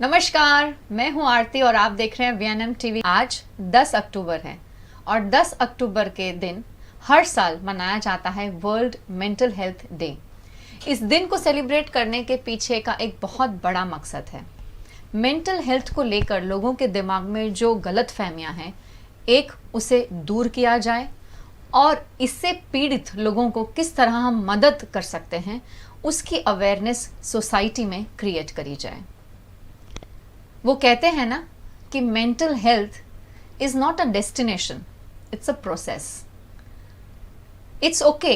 नमस्कार, मैं हूं आरती और आप देख रहे हैं वीएनएम टीवी। आज 10 अक्टूबर है और 10 अक्टूबर के दिन हर साल मनाया जाता है वर्ल्ड मेंटल हेल्थ डे। इस दिन को सेलिब्रेट करने के पीछे का एक बहुत बड़ा मकसद है। मेंटल हेल्थ को लेकर लोगों के दिमाग में जो गलतफहमियां हैं, एक उसे दूर किया जाए और इससे पीड़ित लोगों को किस तरह हम मदद कर सकते हैं, उसकी अवेयरनेस सोसाइटी में क्रिएट करी जाए। वो कहते हैं ना कि mental health is not a destination, it's a process. It's okay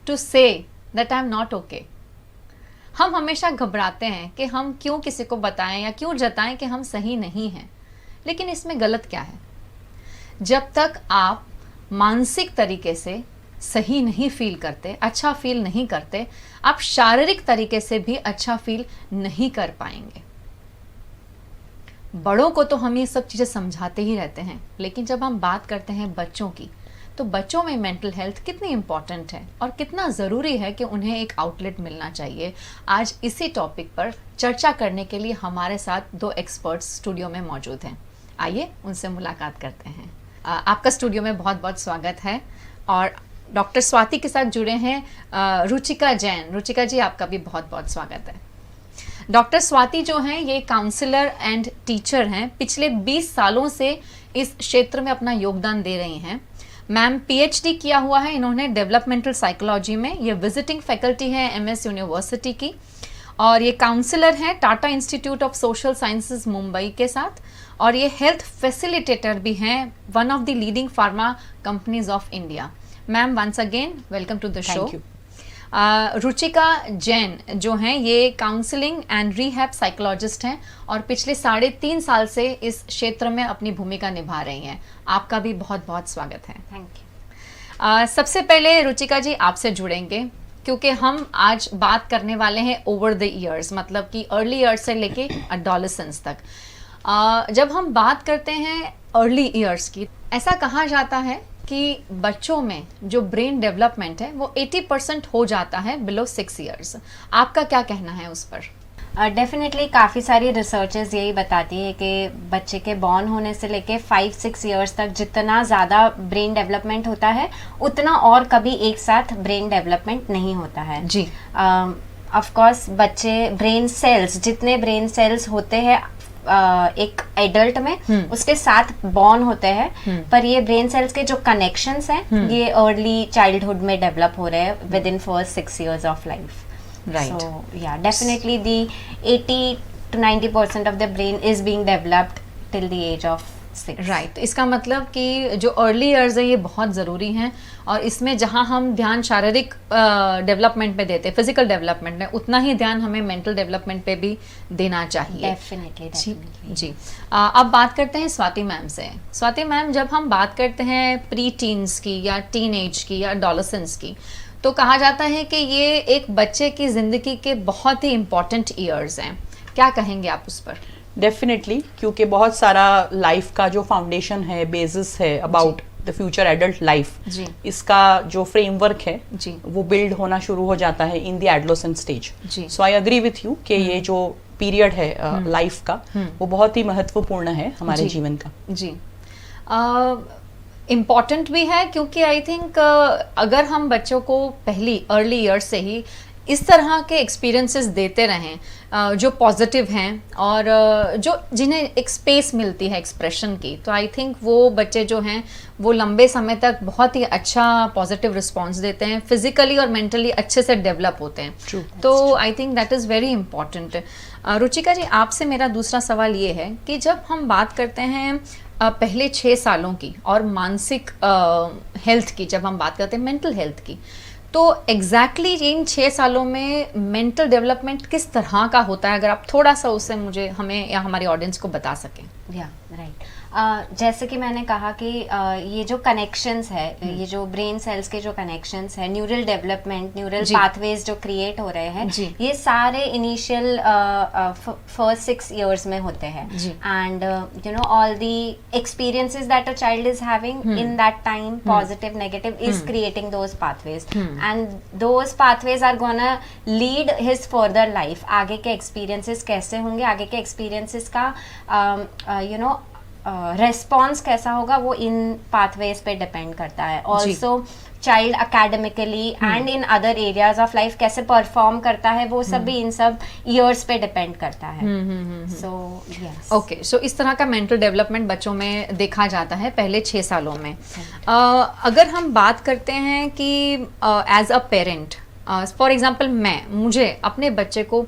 to say that I am not okay. हम हमेशा घबराते हैं कि हम क्यों किसी को बताएं या क्यों जताएं कि हम सही नहीं हैं, लेकिन इसमें गलत क्या है? जब तक आप मानसिक तरीके से सही नहीं फील करते, अच्छा फील नहीं करते, आप शारीरिक तरीके से भी अच्छा फील नहीं कर पाएंगे। बड़ों को तो हम ये सब चीज़ें समझाते ही रहते हैं, लेकिन जब हम बात करते हैं बच्चों की, तो बच्चों में मेंटल हेल्थ कितनी इम्पॉर्टेंट है और कितना ज़रूरी है कि उन्हें एक आउटलेट मिलना चाहिए। आज इसी टॉपिक पर चर्चा करने के लिए हमारे साथ दो एक्सपर्ट्स स्टूडियो में मौजूद हैं। आइए उनसे मुलाकात करते हैं। आपका स्टूडियो में बहुत बहुत स्वागत है। और डॉक्टर स्वाति के साथ जुड़े हैं रुचिका जैन। रुचिका जी, आपका भी बहुत बहुत स्वागत है। डॉक्टर स्वाति जो हैं, ये काउंसलर एंड टीचर हैं। पिछले 20 सालों से इस क्षेत्र में अपना योगदान दे रही हैं। मैम पीएचडी किया हुआ है इन्होंने डेवलपमेंटल साइकोलॉजी में। ये विजिटिंग फैकल्टी है एमएस यूनिवर्सिटी की और ये काउंसलर हैं Tata Institute of Social Sciences Mumbai के साथ, और ये हेल्थ फैसिलिटेटर भी हैं one of the leading pharma companies of India. Ma'am once again welcome to the show. Ruchika Jain जो हैं, ये काउंसलिंग एंड रिहैब साइकोलॉजिस्ट हैं और पिछले 3.5 साल से इस क्षेत्र में अपनी भूमिका निभा रही हैं। आपका भी बहुत बहुत स्वागत है। Thank you. सबसे पहले रुचिका जी आपसे जुड़ेंगे क्योंकि हम आज बात करने वाले हैं ओवर द ईयर्स, मतलब कि अर्ली ईयर्स से लेके एडोलेसेंस तक। जब हम बात करते हैं अर्ली ईयर्स की, ऐसा कहा जाता है कि बच्चों में जो ब्रेन डेवलपमेंट है वो 80% हो जाता है बिलो 6 ईयर्स। आपका क्या कहना है उस पर? डेफिनेटली काफ़ी सारी रिसर्चेस यही बताती है कि बच्चे के बॉर्न होने से लेके 5-6 ईयर्स तक जितना ज़्यादा ब्रेन डेवलपमेंट होता है, उतना और कभी एक साथ ब्रेन डेवलपमेंट नहीं होता है जी। ऑफ कोर्स बच्चे ब्रेन सेल्स, जितने ब्रेन सेल्स होते हैं एक एडल्ट में, उसके साथ बॉर्न होते हैं, पर ये ब्रेन सेल्स के जो कनेक्शंस हैं ये अर्ली चाइल्डहुड में डेवलप हो रहे हैं with in first 6 years of life. Right. So yeah, definitely the 80 to 90% of the brain is being developed till the age of 6. Right. इसका मतलब कि जो अर्ली ईयर्स है ये बहुत ज़रूरी हैं और इसमें जहां हम ध्यान शारीरिक डेवलपमेंट पे देते हैं, फिजिकल डेवलपमेंट में, उतना ही ध्यान हमें मेंटल डेवलपमेंट पे भी देना चाहिए। डेफिनेटली जी। अब बात करते हैं स्वाति मैम से। स्वाति मैम, जब हम बात करते हैं प्री टीन्स की या टीन एज की या एडोलेसेंस की, तो कहा जाता है कि ये एक बच्चे की ज़िंदगी के बहुत ही इम्पोर्टेंट ईयर्स हैं। क्या कहेंगे आप उस पर? डेफिनेटली, क्योंकि बहुत सारा लाइफ का जो फाउंडेशन है, बेसिस है about the future adult life, इसका जो फ्रेमवर्क है जी, वो बिल्ड होना शुरू हो जाता है in the adolescent stage. So I agree with you कि ये जो पीरियड है लाइफ का, वो बहुत ही महत्वपूर्ण है हमारे जीवन का। जी। इम्पॉर्टेंट भी है क्योंकि आई थिंक अगर हम बच्चों को पहली अर्ली ईयर से ही इस तरह के एक्सपीरियंसेस देते रहें जो पॉजिटिव हैं और जो जिन्हें एक स्पेस मिलती है एक्सप्रेशन की, तो आई थिंक वो बच्चे जो हैं वो लंबे समय तक बहुत ही अच्छा पॉजिटिव रिस्पॉन्स देते हैं, फिजिकली और मेंटली अच्छे से डेवलप होते हैं। तो I think that is very important. Ruchika ji, आपसे मेरा दूसरा सवाल ये है कि जब हम बात करते हैं पहले 6 सालों की और मानसिक हेल्थ की, जब हम बात करते हैं मेंटल हेल्थ की, तो एग्जैक्टली इन 6 सालों में मेंटल डेवलपमेंट किस तरह का होता है? अगर आप थोड़ा सा उससे हमें या हमारी ऑडियंस को बता सकें। या राइट। जैसे कि मैंने कहा कि ये जो कनेक्शंस है, ये जो ब्रेन सेल्स के जो कनेक्शंस है, न्यूरल डेवलपमेंट, न्यूरल पाथवेज जो क्रिएट हो रहे हैं, ये सारे इनिशियल फर्स्ट 6 years में होते हैं. And you know all the experiences that a child is having in that time, positive negative, is creating those pathways, and those pathways are gonna lead his further life. आगे के experiences कैसे होंगे, आगे के experiences का you know response कैसा होगा, वो इन पाथवेज पे डिपेंड करता है. Also child academically and in other areas of life कैसे परफॉर्म करता है, वो सब भी इन सब ईयर्स पे डिपेंड करता है. So yes, okay. सो इस तरह का मेंटल डेवलपमेंट बच्चों में देखा जाता है पहले 6 सालों में. अगर हम बात करते हैं कि as a parent, for example मुझे अपने बच्चे को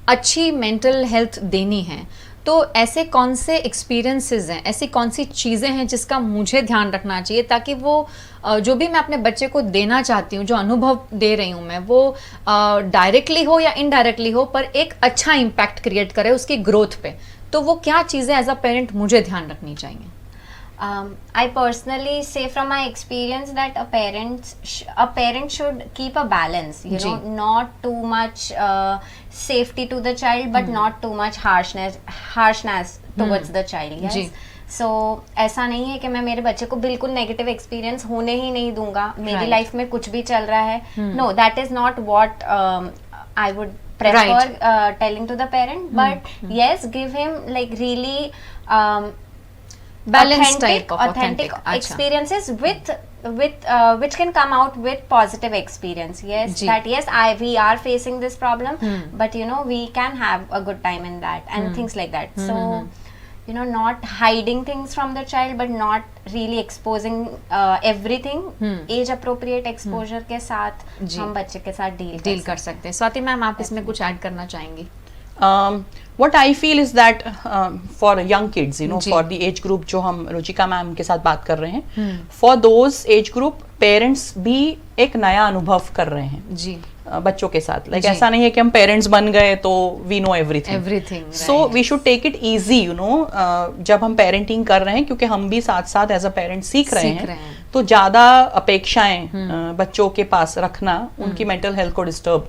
अच्छी मेंटल हेल्थ देनी है, तो ऐसे कौन से एक्सपीरियंसेस हैं, ऐसी कौन सी चीज़ें हैं जिसका मुझे ध्यान रखना चाहिए ताकि वो जो भी मैं अपने बच्चे को देना चाहती हूँ, जो अनुभव दे रही हूँ मैं, वो डायरेक्टली हो या इनडायरेक्टली हो, पर एक अच्छा इम्पैक्ट क्रिएट करे उसकी ग्रोथ पे. तो वो क्या चीज़ें एज अ पेरेंट मुझे ध्यान रखनी चाहिए? I personally say from my experience that a parent should keep a balance, you know, not too much safety to the child, but not too much harshness towards the child. Yes. So ऐसा नहीं है कि मैं मेरे बच्चे को बिल्कुल negative experience होने ही नहीं दूंगा, मेरी लाइफ में कुछ भी चल रहा है. No, that is not what I would prefer telling to the parent, but yes, give him like really balanced type of authentic experiences with which can come out with positive experience. Yes, that yes, we are facing this problem, but you know, we can have a good time in that, and things like that. So you know, not hiding things from the child, but not really exposing everything. Age appropriate exposure के साथ हम बच्चे के साथ deal कर सकते हैं. Swati ma'am, आप इसमें कुछ ऐड करना चाहेंगी? What I feel is that for young kids, you know, for the age group जो हम रुचिका मैम के साथ बात कर रहे हैं, for those age group parents भी एक नया अनुभव कर रहे हैं जी बच्चों के साथ. लाइक ऐसा नहीं है कि हम पेरेंट्स बन गए तो we know everything. So we should take it easy, you know, जब हम पेरेंटिंग कर रहे हैं, क्योंकि हम भी साथ साथ एज अ पेरेंट सीख रहे हैं, तो ज्यादा अपेक्षाएं बच्चों के पास रखना उनकी मेंटल हेल्थ को डिस्टर्ब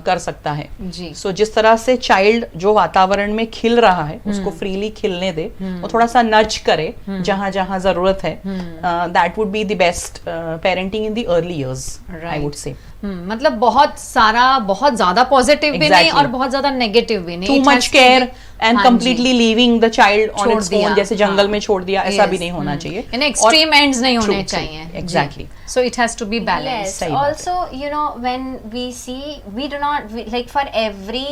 कर सकता है. सो जिस तरह से चाइल्ड जो वातावरण में खिल रहा है उसको फ्रीली खिलने दे, वो थोड़ा सा नज करे जहां जहां जरूरत है. That would be the best parenting in the early years, I would से. मतलब बहुत ज्यादा पॉजिटिव भी नहीं और बहुत ज्यादा नेगेटिव भी नहीं. Too much care and completely leaving the child on its own, जैसे जंगल में छोड़ दिया, ऐसा भी नहीं होना चाहिए. एक्सट्रीम एंड्स नहीं होने चाहिए. Exactly. So it has to be balanced. Yes. Also, you know, when we see, we do not like for every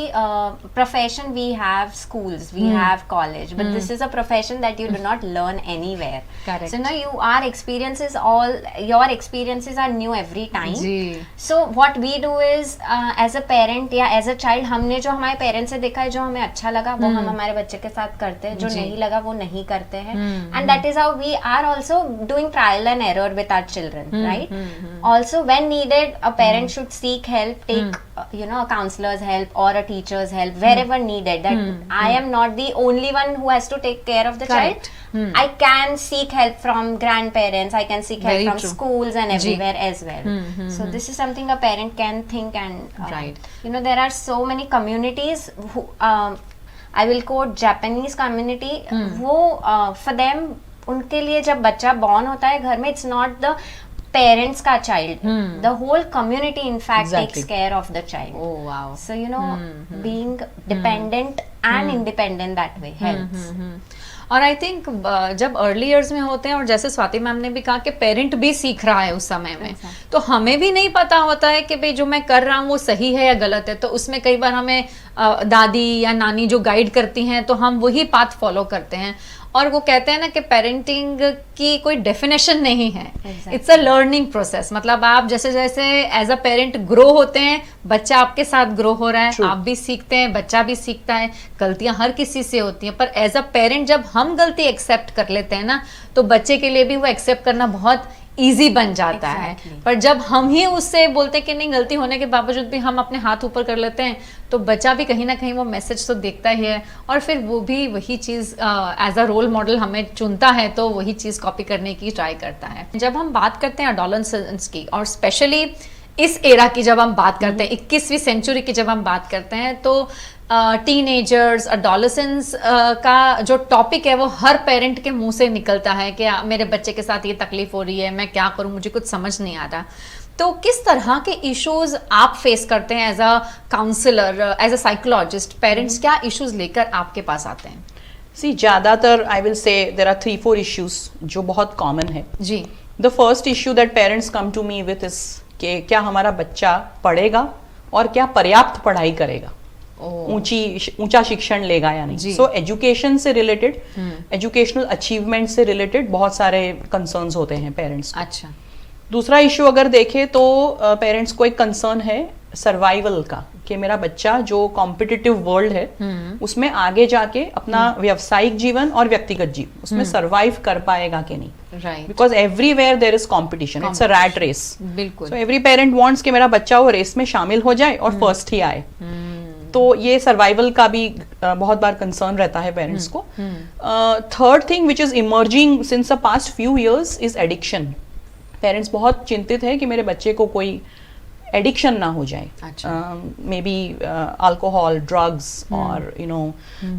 profession we have schools, we have college, but this is a profession that you do not learn anywhere. Correct. So now your experiences are new every time. So what we do is as a parent या as a child, हमने जो हमारे parents से देखा है, जो हमें अच्छा लगा वो हम हमारे बच्चे के साथ करते हैं, जो नहीं लगा वो नहीं करते हैं. And that is how we are also doing trial and error with our children. Right? Also, when needed, a parent should seek help, take you know, a counselor's help or a teacher's help wherever needed. That I am not the only one who has to take care of the child. I can seek help from grandparents, I can seek help from schools and everywhere as well. So this is something a parent can think, and you know, there are so many communities who I will quote Japanese community, वो for them, उनके लिए जब बच्चा born होता है घर में, it's not the parents का child, the whole community in fact takes care of the child. Oh wow. So you know, being dependent and independent that way helps. और आई थिंक जब अर्ली ईयर्स में होते हैं, और जैसे Swati ma'am ने भी कहा कि पेरेंट भी सीख रहा है उस समय में, तो हमें भी नहीं पता होता है कि भाई जो मैं कर रहा हूँ वो सही है या गलत है. तो उसमें कई बार हमें दादी या नानी जो गाइड करती हैं तो हम वही पाथ फॉलो करते हैं. और वो कहते हैं ना कि पेरेंटिंग की कोई डेफिनेशन नहीं है, इट्स अ लर्निंग प्रोसेस. मतलब आप जैसे जैसे एज अ पेरेंट ग्रो होते हैं, बच्चा आपके साथ ग्रो हो रहा है, आप भी सीखते हैं, बच्चा भी सीखता है. गलतियां हर किसी से होती हैं, पर एज अ पेरेंट जब हम गलती एक्सेप्ट कर लेते हैं ना, तो बच्चे के लिए भी वो एक्सेप्ट करना बहुत इजी बन जाता Exactly. है। पर जब हम ही उससे बोलते हैं कि नहीं, गलती होने के बावजूद भी हम अपने हाथ ऊपर कर लेते हैं, तो बच्चा भी कहीं ना कहीं वो मैसेज तो देखता ही है, और फिर वो भी वही चीज़ एज अ रोल मॉडल हमें चुनता है, तो वही चीज़ कॉपी करने की ट्राई करता है। जब हम बात करते हैं एडोलेसेंस की, और स्पेशली इस एरा की जब हम बात करते हैं, 21वीं सेंचुरी की जब हम बात करते हैं, तो टीनेजर्स, एडोलेसेंस का जो टॉपिक है वो हर पेरेंट के मुंह से निकलता है कि मेरे बच्चे के साथ ये तकलीफ हो रही है, मैं क्या करूं, मुझे कुछ समझ नहीं आ रहा। तो किस तरह के इश्यूज आप फेस करते हैं as a counsellor, as a psychologist? Parents क्या इश्यूज लेकर आपके पास आते हैं? सी ज़्यादातर I will say there are 3-4 issues जो बहुत कॉमन है जी। The first issue that parents come to me with is कि क्या हमारा बच्चा पढ़ेगा और क्या पर्याप्त पढ़ाई करेगा, ऊंचा शिक्षण लेगा या नहीं। सो एजुकेशन से रिलेटेड, एजुकेशनल अचीवमेंट से रिलेटेड बहुत सारे कंसर्न्स होते हैं पेरेंट्स। अच्छा। दूसरा इश्यू अगर देखें तो पेरेंट्स को एक कंसर्न है सर्वाइवल का, कि मेरा बच्चा जो कॉम्पिटिटिव वर्ल्ड है उसमें आगे जाके अपना व्यावसायिक जीवन और व्यक्तिगत जीवन उसमें सर्वाइव कर पाएगा कि नहीं। Right. Because everywhere there is competition, it's a rat race. बिल्कुल। सो एवरी पेरेंट वांट्स कि मेरा बच्चा वो रेस में शामिल हो जाए और फर्स्ट ही आए। तो ये सर्वाइवल का भी बहुत बार कंसर्न रहता है पेरेंट्स को। Third thing which is emerging since the past few years is addiction. Parents बहुत चिंतित है कि मेरे बच्चे को कोई एडिक्शन ना हो जाए, मे बी अल्कोहल, ड्रग्स और you know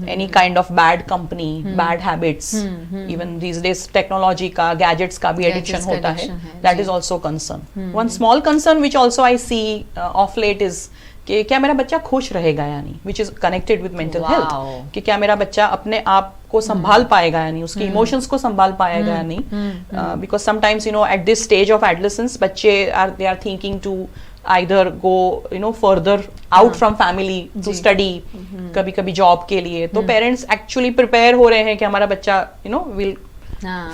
any kind of bad company, bad habits, even these days technology का, गैजेट्स का भी एडिक्शन होता है। That is also concern. One small concern which also I see of late is कि क्या मेरा बच्चा खुश रहेगा या नहीं, which is connected with mental health, कि क्या मेरा बच्चा अपने आप को संभाल पाएगा या नहीं, उसके इमोशंस को संभाल पाएगा या नहीं। Because sometimes you know at this stage of adolescence बच्चे they are thinking to either go you know further out from family to study, कभी कभी जॉब के लिए। तो पेरेंट्स एक्चुअली प्रिपेयर हो रहे हैं कि हमारा बच्चा you know will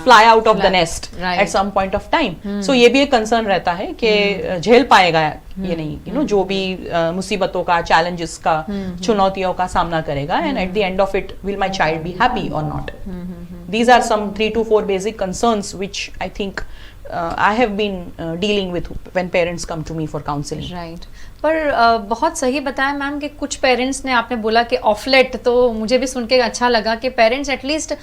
fly out of the nest at some point of time. So ये भी एक कंसर्न रहता है कि झेल पाएगा ये नहीं, you know, जो भी मुसीबतों का, चैलेंजेस का, चुनौतियों का सामना करेगा, and at the end of it will my child be happy or not. These are some 3 to 4 basic concerns which I think I have been dealing with when parents come to me for counseling. Right. पर बहुत सही बताया ma'am कि कुछ parents ने, आपने बोला कि ऑफलेट, तो मुझे भी सुन के अच्छा लगा कि पेरेंट्स एटलीस्ट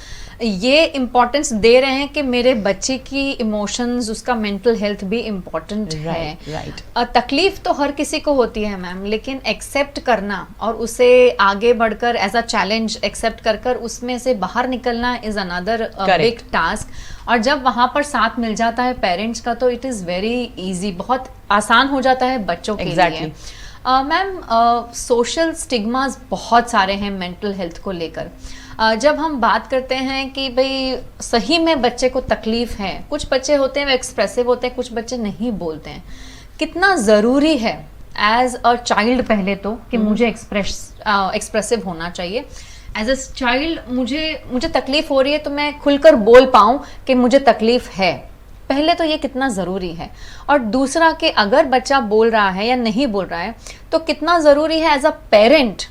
ये इम्पोर्टेंस दे रहे हैं कि मेरे बच्चे की इमोशंस, उसका मेंटल हेल्थ भी इम्पोर्टेंट है। राइट। तकलीफ तो हर किसी को होती है मैम, लेकिन एक्सेप्ट करना और उसे आगे बढ़कर एज अ चैलेंज एक्सेप्ट कर उसमें से बाहर निकलना इज अनदर बिग टास्क। और जब वहाँ पर साथ मिल जाता है पेरेंट्स का, तो इट इज़ वेरी इजी, बहुत आसान हो जाता है बच्चों के लिए। मैम, सोशल स्टिग्मास बहुत सारे हैं मेंटल हेल्थ को लेकर। जब हम बात करते हैं कि भाई सही में बच्चे को तकलीफ है, कुछ बच्चे होते हैं वो एक्सप्रेसिव होते हैं, कुछ बच्चे नहीं बोलते हैं, कितना ज़रूरी है एज अ चाइल्ड पहले तो कि मुझे एक्सप्रेसिव होना चाहिए। एज अ चाइल्ड मुझे तकलीफ हो रही है तो मैं खुलकर बोल पाऊँ कि मुझे तकलीफ है, पहले तो ये कितना ज़रूरी है। और दूसरा कि अगर बच्चा बोल रहा है या नहीं बोल रहा है तो कितना ज़रूरी है एज अ पेरेंट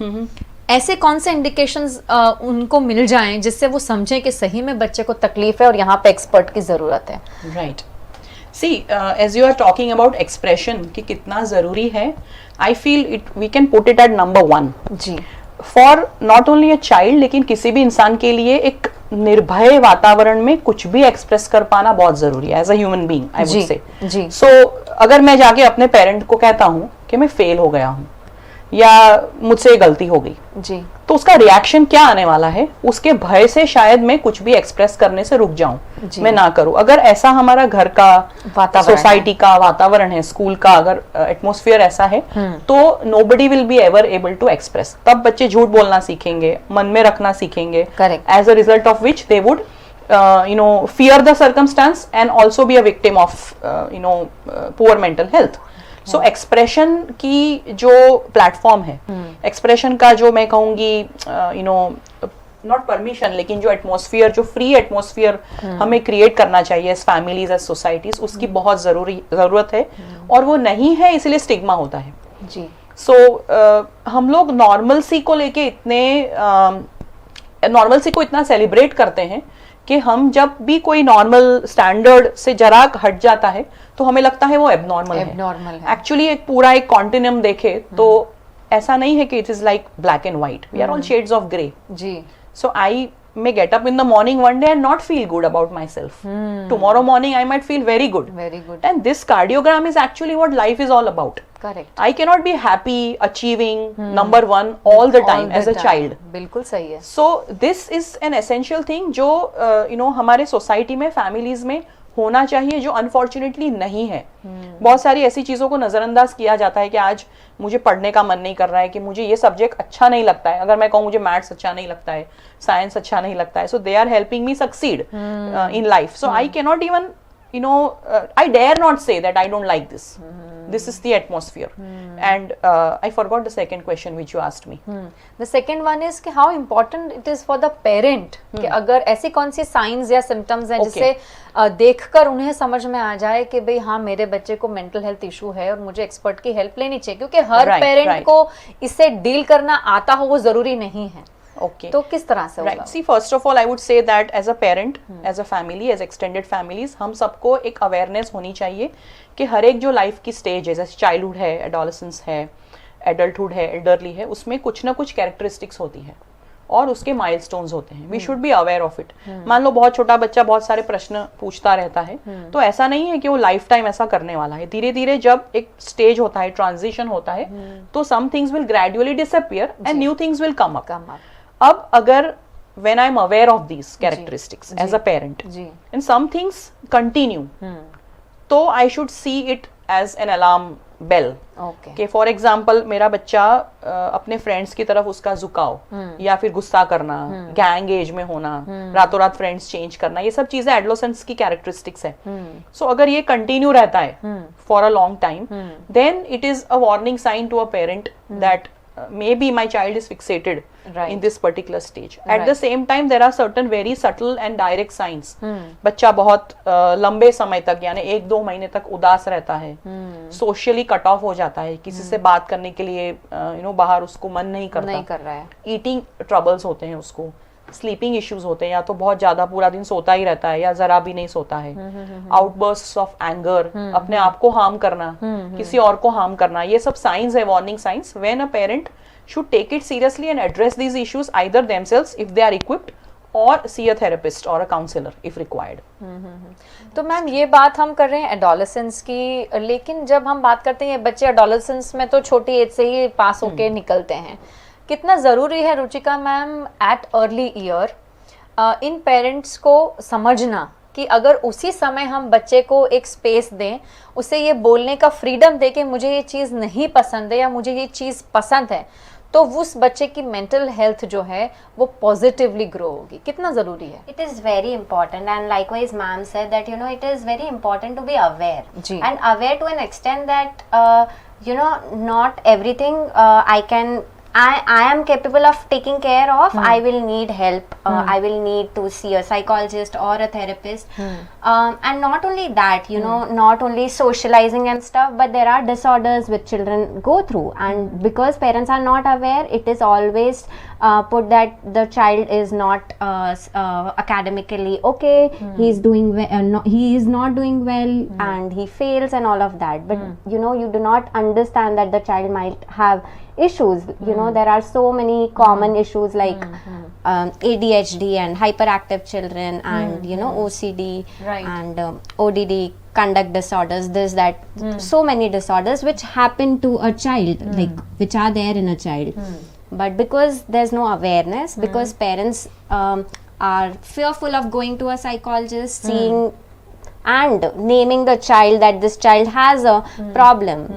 ऐसे कौन से इंडिकेशंस उनको मिल जाएं जिससे वो समझें कि सही में बच्चे को तकलीफ है और यहाँ पे एक्सपर्ट की ज़रूरत है। Right. See, as you are talking about expression कि कितना ज़रूरी है, I feel it we can put it at number 1 जी, for not only a child, लेकिन किसी भी इंसान के लिए एक निर्भय वातावरण में कुछ भी एक्सप्रेस कर पाना बहुत जरूरी है as a human being, I would say. So अगर मैं जाके अपने पेरेंट को कहता हूँ कि मैं फेल हो गया हूँ या मुझसे गलती हो गई जी, तो उसका रिएक्शन क्या आने वाला है, उसके भय से शायद मैं कुछ भी एक्सप्रेस करने से रुक जाऊं, मैं ना करूं। अगर ऐसा हमारा घर का, सोसाइटी का वातावरण है, स्कूल का अगर एटमॉस्फेयर ऐसा है, तो nobody will be ever able to express. तब बच्चे झूठ बोलना सीखेंगे, मन में रखना सीखेंगे, as a result of which they would fear the circumstance and also be a victim of poor mental health. So expression की जो प्लेटफॉर्म है, एक्सप्रेशन का जो मैं कहूँगी नॉट परमिशन, लेकिन जो एटमॉस्फेयर, जो फ्री एटमॉस्फेयर हमें क्रिएट करना चाहिए एज फैमिलीज, एज सोसाइटीज, उसकी बहुत ज़रूरत है। और वो नहीं है इसलिए स्टिग्मा होता है जी। सो हम लोग नॉर्मलसी को लेके इतना सेलिब्रेट करते हैं कि हम जब भी कोई नॉर्मल स्टैंडर्ड से जरा हट जाता है तो हमें लगता है वो एबनॉर्मल है। एक्चुअली एक पूरा एक कॉन्टिन्यूम देखे तो ऐसा नहीं है कि it is like black and white, we are all shades of grey जी। So I may get up in the morning one day and not feel good about myself. Tomorrow morning I might feel very good. And this cardiogram is actually what life is all about. Correct. I cannot be happy achieving number one all the time as a child. बिल्कुल सही है। So this is an essential thing जो हमारे society में, families में होना चाहिए, जो अनफॉर्चुनेटली नहीं है। बहुत सारी ऐसी चीजों को नजरअंदाज किया जाता है कि आज मुझे पढ़ने का मन नहीं कर रहा है, कि मुझे ये सब्जेक्ट अच्छा नहीं लगता है। अगर मैं कहूँ मुझे मैथ्स अच्छा नहीं लगता है, साइंस अच्छा नहीं लगता है, so they are helping me succeed in life. So I can not even I dare not say that I don't like this. This is the atmosphere. And I forgot the second question which you asked me. The second one is कि how important it is for the parent कि अगर ऐसी कौन सी signs या symptoms हैं जिससे देखकर उन्हें समझ में आ जाए कि भाई हाँ मेरे बच्चे को mental health issue है और मुझे expert की help लेनी चाहिए, क्योंकि हर parent को इससे deal करना आता हो वो जरूरी नहीं है। Okay. तो किस तरह से होगा? Right. See, first of all, I would say that as a parent, as a family, as extended families, हम सबको एक awareness होनी चाहिए कि हर एक जो लाइफ की स्टेज है, जैसे चाइल्डहुड है, एडोलेसेंस है, एडल्टहुड है, एल्डरली है, उसमें कुछ ना कुछ कैरेक्टरिस्टिक्स होती है और उसके माइलस्टोन्स होते हैं। We should be aware of it. मान लो बहुत छोटा बच्चा बहुत सारे प्रश्न पूछता रहता है, तो ऐसा नहीं है कि वो लाइफ टाइम ऐसा करने वाला है। धीरे धीरे जब एक स्टेज होता है, ट्रांजिशन होता है, तो some things will gradually disappear and new things will come up. अब अगर when I'm aware of these characteristics as a parent and some things continue, तो I should see it as an alarm bell. कि for example मेरा बच्चा अपने friends की तरफ उसका झुकाव या फिर गुस्सा करना, गैंग एज में होना, रातों रात फ्रेंड्स चेंज करना, ये सब चीजें एडोलेसेंस की कैरेक्टरिस्टिक्स है। सो अगर ये कंटिन्यू रहता है for a long time, then it is a warning sign to a parent that maybe my child is fixated in this particular stage. At the same time, there are certain very subtle and direct signs. बच्चा बहुत लंबे समय तक यानी 1-2 महीने तक उदास रहता है, सोशली कट ऑफ हो जाता है, किसी से बात करने के लिए बाहर उसको मन नहीं कर रहा है, ईटिंग ट्रबल्स होते हैं उसको, स्लीपिंग इश्यूज होते हैं, या तो बहुत ज्यादा पूरा दिन सोता ही रहता है या जरा भी नहीं सोता है, आउटबर्स्ट्स ऑफ एंगर, अपने आप को हार्म करना, किसी और को हार्म करना, ये सब साइंस है, warning science. When a parent should take it seriously and address these issues either themselves if they are equipped और सी अ थेरेपिस्ट और अ काउंसलर इफ रिक्वायर्ड। तो मैम ये बात हम कर रहे हैं एडोलेसेंस की, लेकिन जब हम बात करते हैं बच्चे एडोलेसेंस में तो छोटी एज से ही पास होके निकलते हैं, कितना ज़रूरी है Ruchika ma'am at early year in parents को समझना कि अगर उसी समय हम बच्चे को एक स्पेस दें, उसे ये बोलने का फ्रीडम दे कि मुझे ये चीज़ नहीं पसंद है या मुझे ये चीज़ पसंद है, तो उस बच्चे की मेंटल हेल्थ जो है वो पॉजिटिवली ग्रो होगी। कितना ज़रूरी है? It is very important and likewise ma'am said that it is very important to be aware and aware to an extent that not everything I am capable of taking care of. I will need help. I will need to see a psychologist or a therapist. And not only that, not only socializing and stuff, but there are disorders which children go through. And because parents are not aware, it is always put that the child is not academically okay. He is doing he is not doing well, and he fails and all of that. But you do not understand that the child might have issues. There are so many common issues like ADHD and hyperactive children and OCD and ODD, conduct disorders, this that so many disorders which happen to a child, like which are there in a child. But because there's no awareness, because parents are fearful of going to a psychologist, seeing and naming the child that this child has a problem,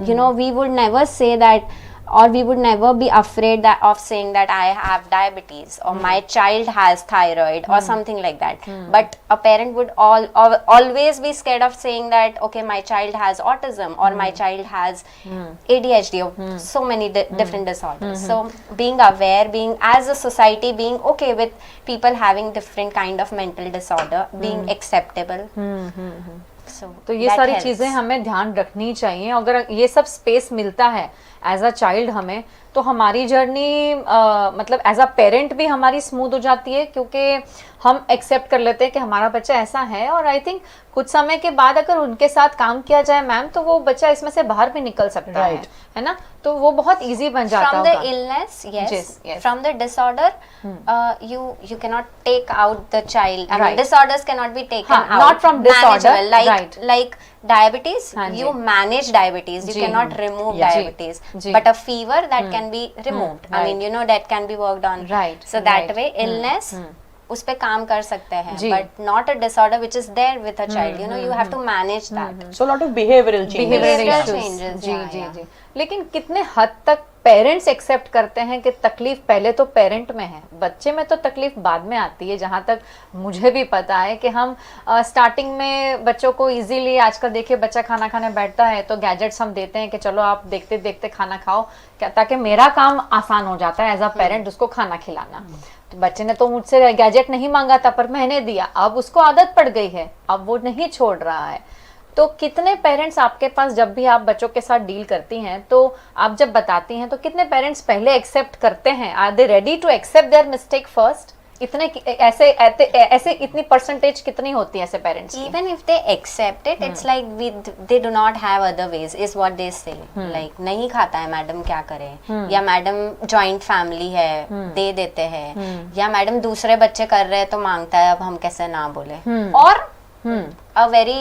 we would never say that, or we would never be afraid of saying that I have diabetes or my child has thyroid or something like that. But a parent would always be scared of saying that, okay, my child has autism or my child has ADHD or so many different disorders. So being aware, being as a society, being okay with people having different kind of mental disorder, being acceptable. तो ये सारी चीजें हमें ध्यान रखनी चाहिए। अगर ये सब स्पेस मिलता है एज अ चाइल्ड हमें, तो हमारी जर्नी मतलब एज अ पेरेंट भी हमारी स्मूथ हो जाती है, क्योंकि हम एक्सेप्ट कर लेते हैं कि हमारा बच्चा ऐसा है, और आई थिंक कुछ समय के बाद अगर उनके साथ काम किया जाए मैम, तो वो बच्चा इसमें से बाहर भी निकल सकता है ना, तो वो बहुत इजी बन जाता from होगा। the illness, yes, yes. from the disorder, you cannot take out the child. I mean, Right. disorders cannot be taken हाँ, out. not from disorder, Manageable, like right. like diabetes, हाँ you ji. manage diabetes. You ji. cannot remove ji. diabetes, ji. but a fever that can be removed. I mean, right. you know, that can be worked on. Right, So that right. way, illness. उस पे काम कर सकते हैं, जी। but not a disorder which is there with a child. You know, you have to manage that. So a lot of behavioral changes. Behavioral Behavioral issues। changes, ji yeah, ji yeah. जी। लेकिन कितने हद तक parents accept करते हैं कि तकलीफ पहले तो पेरेंट में है, बच्चे में तो तकलीफ बाद में आती है। जहाँ तक मुझे भी पता है कि हम स्टार्टिंग में बच्चों को इजीली, आजकल देखिए बच्चा खाना खाने बैठता है तो गैजेट्स हम देते हैं कि चलो आप देखते देखते खाना खाओ, क्या ताकि मेरा काम आसान हो जाता है एज अ पेरेंट उसको खाना खिलाना। तो बच्चे ने तो मुझसे गैजेट नहीं मांगा था पर मैंने दिया, अब उसको आदत पड़ गई है, अब वो नहीं छोड़ रहा है। तो कितने पेरेंट्स आपके पास, जब भी आप बच्चों के साथ डील करती हैं तो आप जब बताती हैं तो कितने पेरेंट्स पहले एक्सेप्ट करते हैं? Are they ready to accept their mistake first? इतने ऐसे इतनी परसेंटेज कितनी होती है ऐसे पेरेंट्स की? Even if they accept it, it's like they do not have other ways, is what they say. Like नहीं खाता है मैडम, क्या करें? या मैडम जॉइंट फैमिली है, दे देते हैं, या मैडम दूसरे बच्चे कर रहे हैं तो मांगता है, अब हम कैसे ना बोले? और a very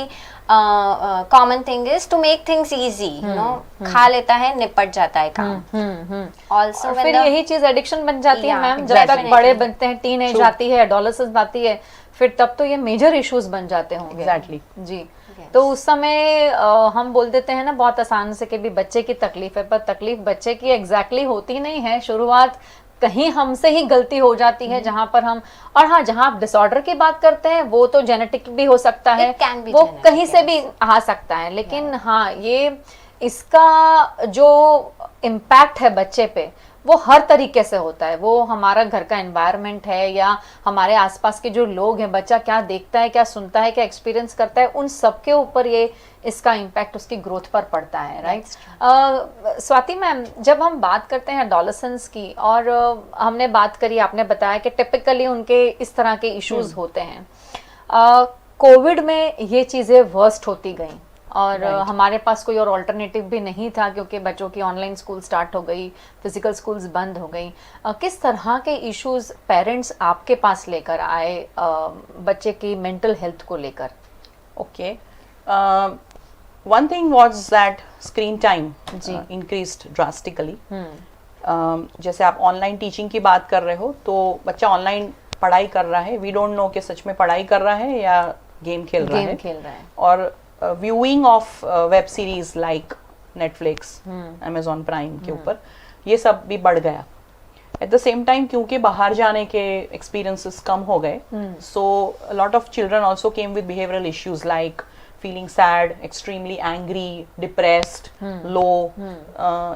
common thing is to make things easy, you know, खा लेता है, निपट जाता है काम। Also when फिर the यही चीज एडिक्शन बन जाती है Yeah, मैम, जब तक exactly. बड़े बनते हैं, टीन एज आती है, एडोलेसेंस आती है, फिर तब तो ये मेजर इश्यूज बन जाते होंगे। Exactly. जी। तो उस समय हम बोल देते हैं ना बहुत आसान से कि भी बच्चे की तकलीफ है, पर तकलीफ बच्चे की एग्जैक्टली होती नहीं है। शुरुआत कहीं हमसे ही गलती हो जाती है जहां पर हम, और हाँ जहां आप डिसऑर्डर की बात करते हैं वो तो जेनेटिक भी हो सकता है, It can be वो genetic, कहीं से भी आ सकता है, लेकिन हाँ ये इसका जो इम्पैक्ट है बच्चे पे वो हर तरीके से होता है। वो हमारा घर का एनवायरनमेंट है या हमारे आसपास के जो लोग हैं, बच्चा क्या देखता है, क्या सुनता है, क्या एक्सपीरियंस करता है, उन सब के ऊपर ये इसका इम्पैक्ट उसकी ग्रोथ पर पड़ता है। राइट स्वाति मैम, जब हम बात करते हैं एडोलेसेंस की, और हमने बात करी, आपने बताया कि टिपिकली उनके इस तरह के इश्यूज होते हैं, कोविड में ये चीज़ें वर्स्ट होती गई और हमारे पास कोई और ऑल्टरनेटिव भी नहीं था क्योंकि बच्चों की ऑनलाइन स्कूल स्टार्ट हो गई, फिजिकल स्कूल्स बंद हो गई। किस तरह के इश्यूज पेरेंट्स आपके पास लेकर आए बच्चे की मेंटल हेल्थ को लेकर? Okay. One thing was that screen time increased drastically. जैसे आप ऑनलाइन टीचिंग की बात कर रहे हो तो बच्चा ऑनलाइन पढ़ाई कर रहा है, वी डोंट नो कि सच में पढ़ाई कर रहा है या गेम खेल रहा है। और viewing of web series like Netflix, Amazon prime के ऊपर ये सब भी बढ़ गया। एट द सेम टाइम क्योंकि बाहर जाने के एक्सपीरियंसेस कम हो गए, so lot of children also came with behavioural issues like feeling sad, extremely angry, depressed, low,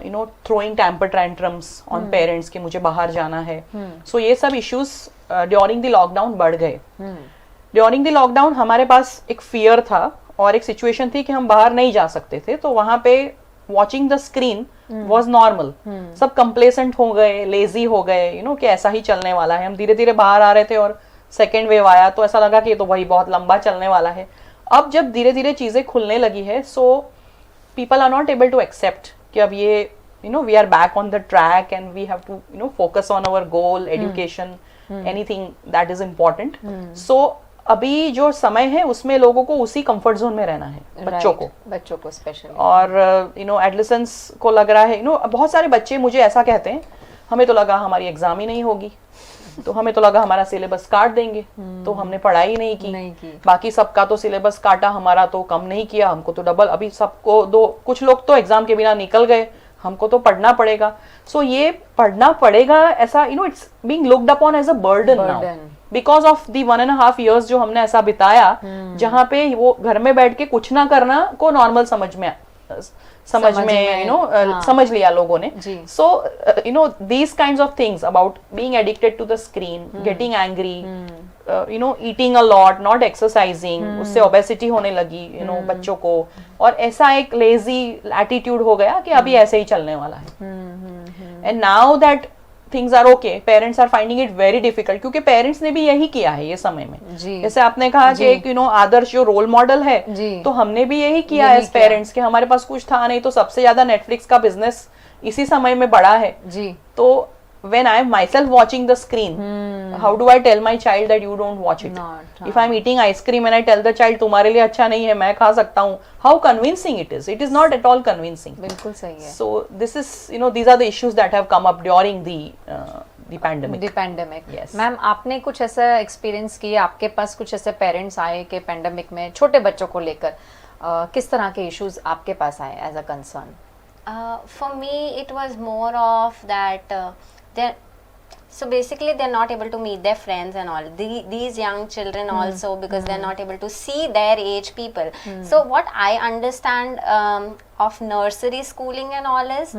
you know, throwing temper tantrums on parents कि मुझे बाहर जाना है। So ये सब issues during the lockdown बढ़ गए। During the lockdown हमारे पास एक fear था और एक situation थी कि हम बाहर नहीं जा सकते थे, तो वहाँ पे watching the screen was normal। सब complacent हो गए, lazy हो गए, you know, कि ऐसा ही चलने वाला है। हम धीरे धीरे बाहर आ रहे थे और second wave आया तो ऐसा लगा कि ये तो वही बहुत लंबा चलने वाला है। अब जब धीरे धीरे चीजें खुलने लगी है, so people are not able to accept कि अब ये you know we are back on the track and we have to you know focus on our goal, education, anything that is important. So अभी जो समय है उसमें लोगों को उसी कंफर्ट जोन में रहना है, बच्चों को स्पेशली। और यू नो एडोलेसेंस को लग रहा है, यू नो बहुत सारे बच्चे मुझे ऐसा कहते हैं, हमें तो लगा हमारी एग्जाम ही नहीं होगी, तो हमें तो लगा हमारा सिलेबस काट देंगे, तो हमने पढ़ाई नहीं की। बाकी सबका तो सिलेबस काटा, हमारा तो कम नहीं किया, हमको तो डबल। अभी सबको दो, कुछ लोग तो एग्जाम के बिना निकल गए, हमको तो पढ़ना पड़ेगा। सो ये पढ़ना पड़ेगा ऐसा you know it's being looked upon as a burden now because of the 1.5 years जो हमने ऐसा बिताया, जहाँ पे वो घर में बैठ के कुछ ना करना को नॉर्मल समझ में यू नो समझ लिया लोगों ने। So you know these kinds of things about being addicted to the screen, getting angry, you know eating a lot, not exercising, उससे ओबेसिटी होने लगी यू नो बच्चों को, और ऐसा एक लेजी एटीट्यूड हो गया कि अभी ऐसे ही चलने वाला है। And now that things are okay, parents are finding it very difficult, क्योंकि पेरेंट्स ने भी यही किया है ये समय में। जी। जैसे आपने कहा कि एक आदर्श जो रोल मॉडल है, तो हमने भी यही किया एज पेरेंट्स कि हमारे पास कुछ था नहीं, तो सबसे ज्यादा नेटफ्लिक्स का बिजनेस इसी समय में बढ़ा है जी। तो when I am myself watching the screen, how do I tell my child that you don't watch it? If I am eating ice cream and I tell the child तुम्हारे लिए अच्छा नहीं है, मैं खा सकता हूँ, how convincing it is? It is not at all convincing. बिल्कुल सही है। So this is, these are the issues that have come up during the pandemic. The pandemic. Yes. Ma'am, आपने कुछ ऐसा एक्सपीरियंस किया, आपके पास कुछ ऐसे पेरेंट्स आए कि पैंडेमिक में छोटे बच्चों को लेकर किस तरह के इश्यूज आपके पास आए as a concern? For me, it was more of that so basically they're not able to meet their friends and all. These young children also, because they're not able to see their age people. So what I understand of nursery schooling and all is,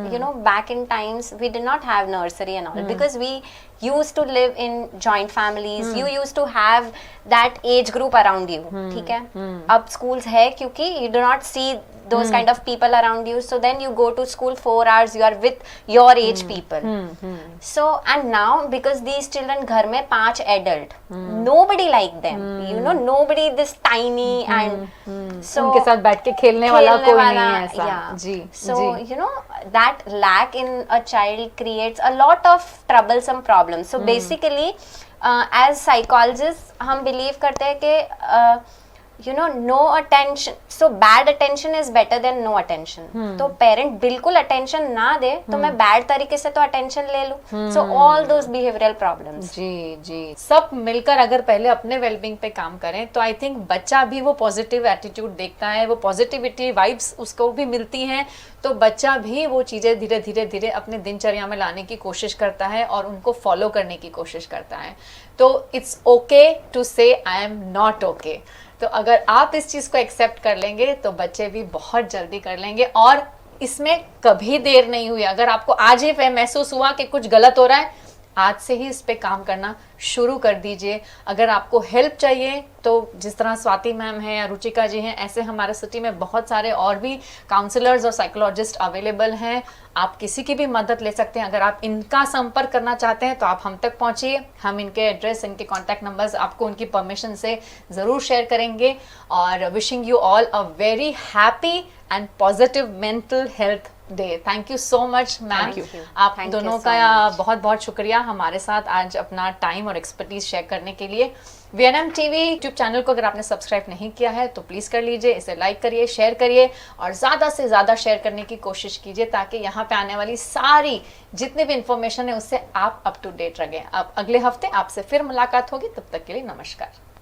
back in times we did not have nursery and all, because we used to live in joint families. You used to have that age group around you. ठीक है? अब schools है क्योंकि you do not see those kind of people around you, so then you go to school 4 hours, you are with your age people. So and now because these children घर में 5 adult, nobody like them, nobody this tiny and so उनके साथ बैठ के खेलने वाला कोई नहीं है ऐसा। yeah. Ji. So that lack in a child creates a lot of troublesome problems. So basically as psychologists हम believe करते हैं कि no attention, so bad attention is better than no attention. तो पेरेंट बिल्कुल अटेंशन ना दे तो मैं bad तरीके से तो अटेंशन ले लूं, so all those behavioural problems. जी जी, सब मिलकर अगर पहले अपने वेलबींग पे काम करें तो आई थिंक बच्चा भी वो पॉजिटिव एटीट्यूड देखता है, वो पॉजिटिविटी वाइब्स उसको भी मिलती हैं, तो बच्चा भी वो चीज़ें धीरे धीरे धीरे अपने दिनचर्या में लाने की कोशिश करता है और उनको फॉलो करने की कोशिश करता है। तो इट्स ओके टू से आई एम नॉट ओके। तो अगर आप इस चीज़ को एक्सेप्ट कर लेंगे तो बच्चे भी बहुत जल्दी कर लेंगे, और इसमें कभी देर नहीं हुई। अगर आपको आज ही महसूस हुआ कि कुछ गलत हो रहा है, आज से ही इस पे काम करना शुरू कर दीजिए। अगर आपको हेल्प चाहिए तो जिस तरह स्वाति मैम है या रुचिका जी हैं, ऐसे हमारे सिटी में बहुत सारे और भी काउंसलर्स और साइकोलॉजिस्ट अवेलेबल हैं। आप किसी की भी मदद ले सकते हैं। अगर आप इनका संपर्क करना चाहते हैं तो आप हम तक पहुंचिए, हम इनके एड्रेस, इनके कॉन्टैक्ट नंबर्स आपको उनकी परमिशन से ज़रूर शेयर करेंगे। और wishing you all a very happy and positive mental health day. Thank you so much ma'am, आप दोनों का बहुत बहुत शुक्रिया हमारे साथ आज अपना टाइम और एक्सपर्टीज शेयर करने के लिए। VNM TV यूट्यूब चैनल को अगर आपने सब्सक्राइब नहीं किया है तो प्लीज़ कर लीजिए, इसे लाइक करिए, शेयर करिए और ज़्यादा से ज़्यादा शेयर करने की कोशिश कीजिए ताकि यहाँ पे आने वाली सारी जितनी भी इंफॉर्मेशन है उससे आप अप टू डेट रहें। अब अगले हफ्ते आपसे फिर मुलाकात होगी, तब तक के लिए नमस्कार।